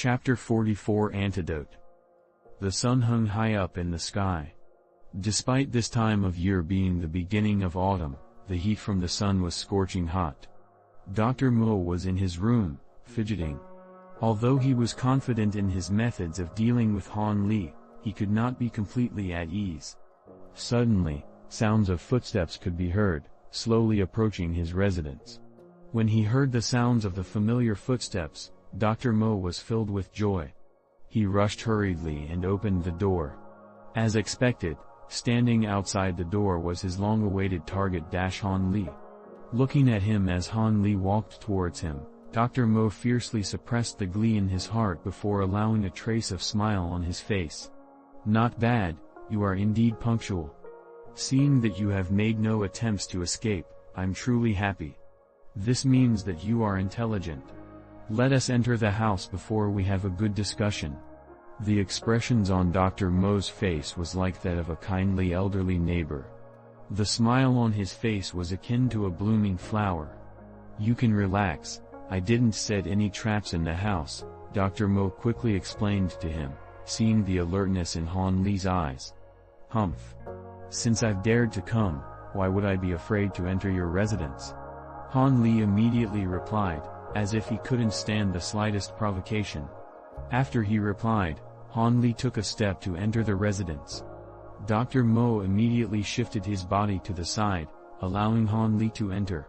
Chapter 44 Antidote. The sun hung high up in the sky. Despite this time of year being the beginning of autumn, the heat from the sun was scorching hot. Dr. Mo was in his room, fidgeting. Although he was confident in his methods of dealing with Han Li, he could not be completely at ease. Suddenly, sounds of footsteps could be heard, slowly approaching his residence. When he heard the sounds of the familiar footsteps, Dr. Mo was filled with joy. He rushed hurriedly and opened the door. As expected, standing outside the door was his long-awaited target Han Li. Looking at him as Han Li walked towards him, Dr. Mo fiercely suppressed the glee in his heart before allowing a trace of smile on his face. "Not bad, you are indeed punctual. Seeing that you have made no attempts to escape, I'm truly happy. This means that you are intelligent. Let us enter the house before we have a good discussion." The expressions on Dr. Mo's face was like that of a kindly elderly neighbor. The smile on his face was akin to a blooming flower. "You can relax, I didn't set any traps in the house," Dr. Mo quickly explained to him, seeing the alertness in Han Li's eyes. "Humph. Since I've dared to come, why would I be afraid to enter your residence?" Han Li immediately replied, as if he couldn't stand the slightest provocation. After he replied, Han Li took a step to enter the residence. Dr. Mo immediately shifted his body to the side, allowing Han Li to enter.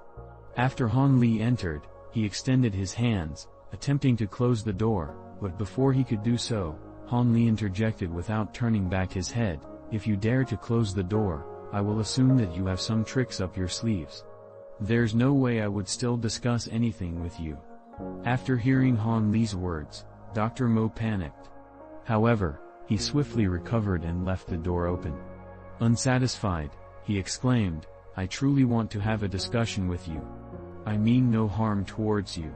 After Han Li entered, he extended his hands, attempting to close the door, but before he could do so, Han Li interjected without turning back his head, "If you dare to close the door, I will assume that you have some tricks up your sleeves. There's no way I would still discuss anything with you." After hearing Han Li's words, Dr. Mo panicked. However, he swiftly recovered and left the door open. Unsatisfied, he exclaimed, "I truly want to have a discussion with you. I mean no harm towards you.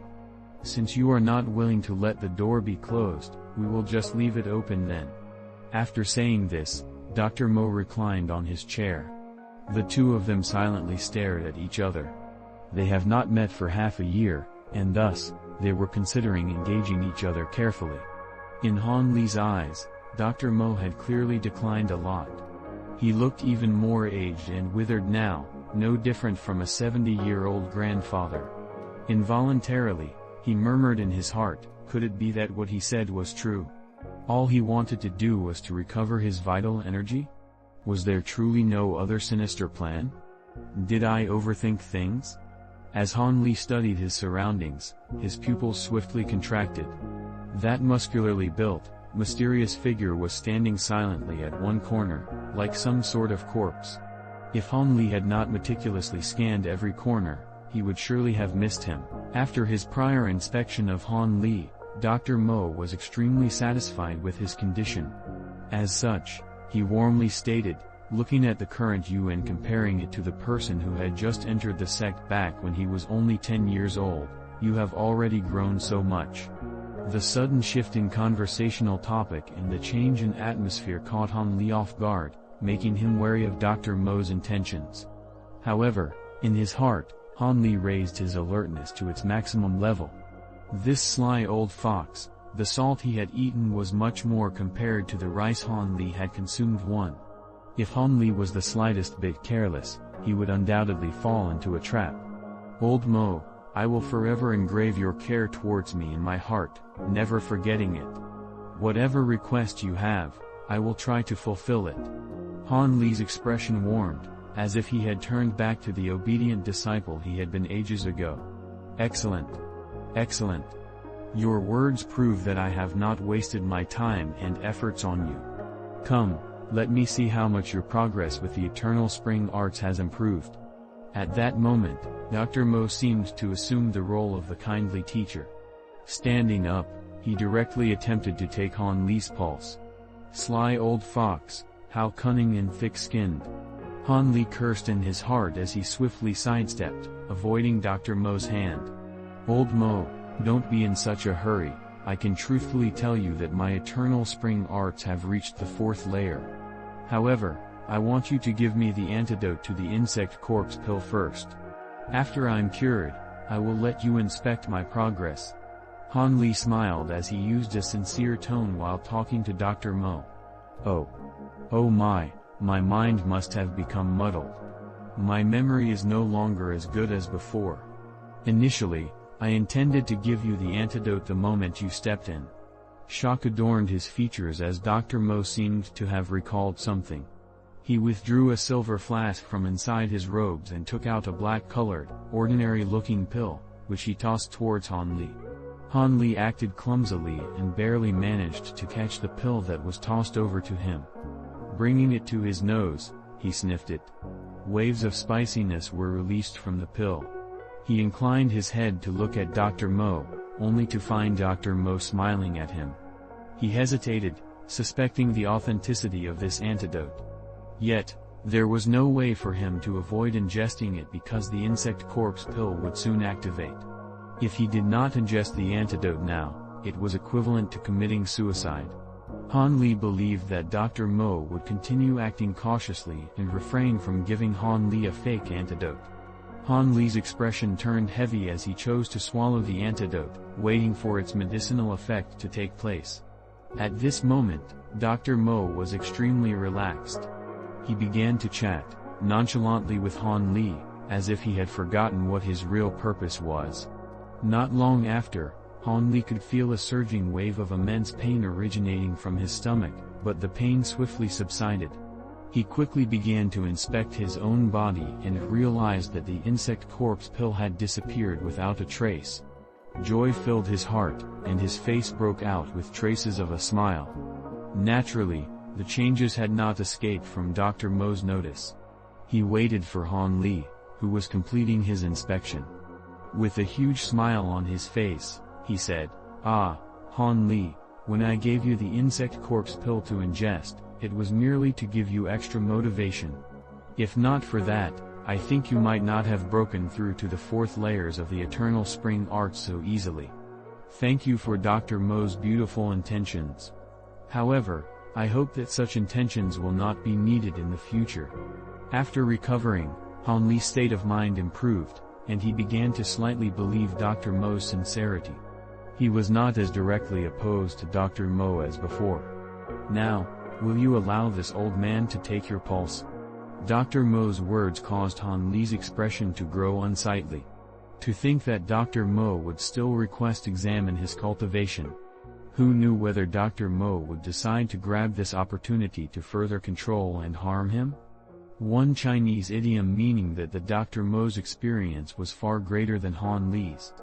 Since you are not willing to let the door be closed, we will just leave it open then." After saying this, Dr. Mo reclined on his chair. The two of them silently stared at each other. They have not met for half a year, and thus, they were considering engaging each other carefully. In Han Li's eyes, Dr. Mo had clearly declined a lot. He looked even more aged and withered now, no different from a 70-year-old grandfather. Involuntarily, he murmured in his heart, could it be that what he said was true? All he wanted to do was to recover his vital energy? Was there truly no other sinister plan? Did I overthink things? As Han Li studied his surroundings, his pupils swiftly contracted. That muscularly built, mysterious figure was standing silently at one corner, like some sort of corpse. If Han Li had not meticulously scanned every corner, he would surely have missed him. After his prior inspection of Han Li, Dr. Mo was extremely satisfied with his condition. As such, he warmly stated, looking at the current you and comparing it to the person who had just entered the sect back when he was only 10 years old, "You have already grown so much." The sudden shift in conversational topic and the change in atmosphere caught Han Li off guard, making him wary of Dr. Mo's intentions. However, in his heart, Han Li raised his alertness to its maximum level. This sly old fox, the salt he had eaten was much more compared to the rice Han Li had consumed. If Han Li was the slightest bit careless, he would undoubtedly fall into a trap. "Old Mo, I will forever engrave your care towards me in my heart, never forgetting it. Whatever request you have, I will try to fulfill it." Han Li's expression warmed, as if he had turned back to the obedient disciple he had been ages ago. "Excellent. Excellent. Your words prove that I have not wasted my time and efforts on you. Come, let me see how much your progress with the eternal spring arts has improved." At that moment, Dr. Mo seemed to assume the role of the kindly teacher. Standing up, he directly attempted to take Han Li's pulse. Sly old fox, how cunning and thick-skinned. Han Li cursed in his heart as he swiftly sidestepped, avoiding Dr. Mo's hand. "Old Mo, don't be in such a hurry, I can truthfully tell you that my eternal spring arts have reached the 4th layer. However, I want you to give me the antidote to the insect corpse pill first. After I'm cured, I will let you inspect my progress." Han Li smiled as he used a sincere tone while talking to Dr. Mo. Oh my mind must have become muddled. My memory is no longer as good as before. Initially, I intended to give you the antidote the moment you stepped in. Shock adorned his features as Dr. Mo seemed to have recalled something. He withdrew a silver flask from inside his robes and took out a black-colored, ordinary-looking pill, which he tossed towards Han Li. Han Li acted clumsily and barely managed to catch the pill that was tossed over to him. Bringing it to his nose, he sniffed it. Waves of spiciness were released from the pill. He inclined his head to look at Dr. Mo, only to find Dr. Mo smiling at him. He hesitated, suspecting the authenticity of this antidote. Yet, there was no way for him to avoid ingesting it because the insect corpse pill would soon activate. If he did not ingest the antidote now, it was equivalent to committing suicide. Han Li believed that Dr. Mo would continue acting cautiously and refrain from giving Han Li a fake antidote. Han Li's expression turned heavy as he chose to swallow the antidote, waiting for its medicinal effect to take place. At this moment, Dr. Mo was extremely relaxed. He began to chat, nonchalantly with Han Li, as if he had forgotten what his real purpose was. Not long after, Han Li could feel a surging wave of immense pain originating from his stomach, but the pain swiftly subsided. He quickly began to inspect his own body and realized that the insect corpse pill had disappeared without a trace. Joy filled his heart, and his face broke out with traces of a smile. Naturally, the changes had not escaped from Dr. Mo's notice. He waited for Han Li, who was completing his inspection. With a huge smile on his face, he said, "Ah, Han Li, when I gave you the insect corpse pill to ingest, it was merely to give you extra motivation. If not for that, I think you might not have broken through to the fourth layers of the Eternal Spring Arts so easily. Thank you for Dr. Mo's beautiful intentions. However, I hope that such intentions will not be needed in the future." After recovering, Han Li's state of mind improved, and he began to slightly believe Dr. Mo's sincerity. He was not as directly opposed to Dr. Mo as before. "Now, will you allow this old man to take your pulse?" Dr. Mo's words caused Han Li's expression to grow unsightly. To think that Dr. Mo would still request examine his cultivation. Who knew whether Dr. Mo would decide to grab this opportunity to further control and harm him? One Chinese idiom meaning that the Dr. Mo's experience was far greater than Han Li's.